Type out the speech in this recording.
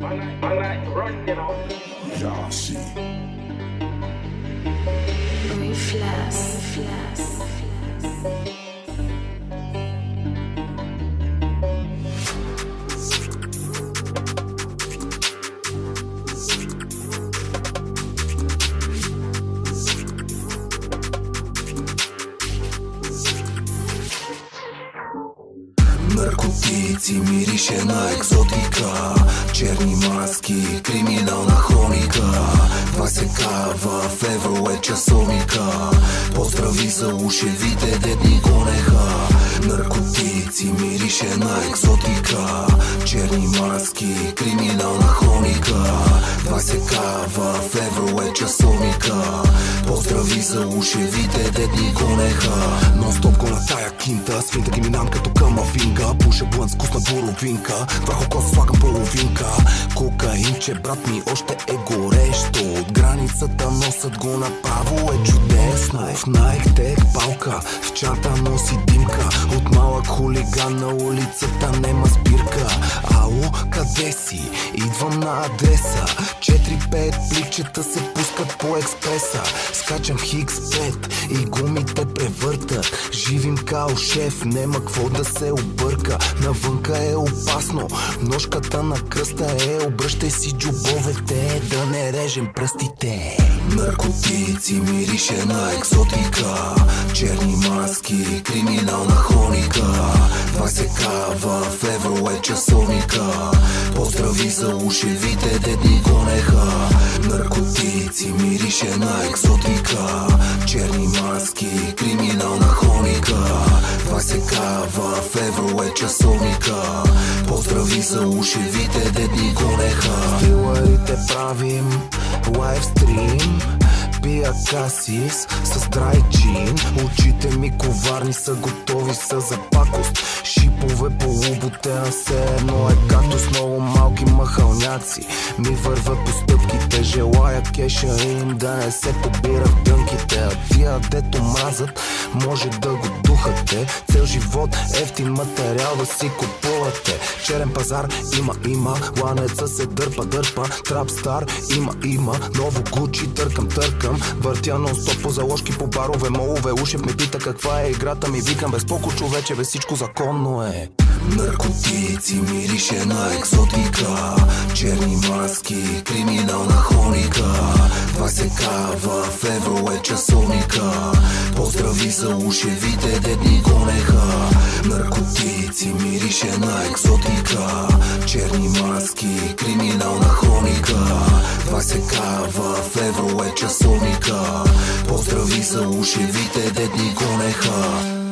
Man like run, you know. Yeah, see. Reflex. Наркотици, мирише на екзотика, черни маски, криминална хроника. 20к в евро е часовника. Поздрави за ушевите, дет ни гонеха. Наркотици, мирише на екзотика, черни маски, криминална хроника. 20к в евро е часовника. Поздрави за ушевите, дет ни гонеха. Нон-стоп го на тая кинта, свинта ги минам като към афинга. Пуша блънт с вкусна буровинка, върху коса слагам половинка. Кокаинче, брат ми, още е горещо. От границата носят го направо, е чудесно. В Nike палка, в чата носи димка. От малък хулиган на улицата нема спирка. Ало, къде си? Идвам на адреса. 4-5 пликчета се пускат по експреса. Скачам в X5 и гумите превъртат. Живим као шеф, нема какво да се обърка. Навънка е опасно, ножката на кръста е. Обръщай си джобовете, да не режем пръстите. Наркотици, мирише на екзотика, черни маски, криминална хроника. 20к в евро е часовника. Поздрави за ушевите, дет ни гонеха. Наркотици, мирише на екзотика, черни маски, криминална хроника. 20к в евро е часовника. Поздрави за ушевите, дет ни гонеха. Стиларите правим лайвстрим, пия касис с драй джин. Очите ми коварни са, готови са за пакост. Шипове по луботе, а все едно е както с много малки махалняци. Ми върват по стъпките, желая кеша им да не се побира в дънките. А тия дето мразят, може да го духате. Цел живот, ефтин материал да си купувате. Черен пазар има, ланеца се дърпа, трап стар има, ново Гучи търкам. Въртя нон-стоп по заложки, по барове, молове. Ушев ме пита каква е играта ми, викам безпоко човече, бе всичко законно е. Наркотици, мирише на екзотика, черни маски, криминална хроника. 20к в евро е часовника. Поздрави за ушевите, дет ни гонеха. Наркотици, мирише на екзотика, черни маски, криминална хроника. 20к в евро е часовника. Поздрави за ушевите, дет ни гонеха.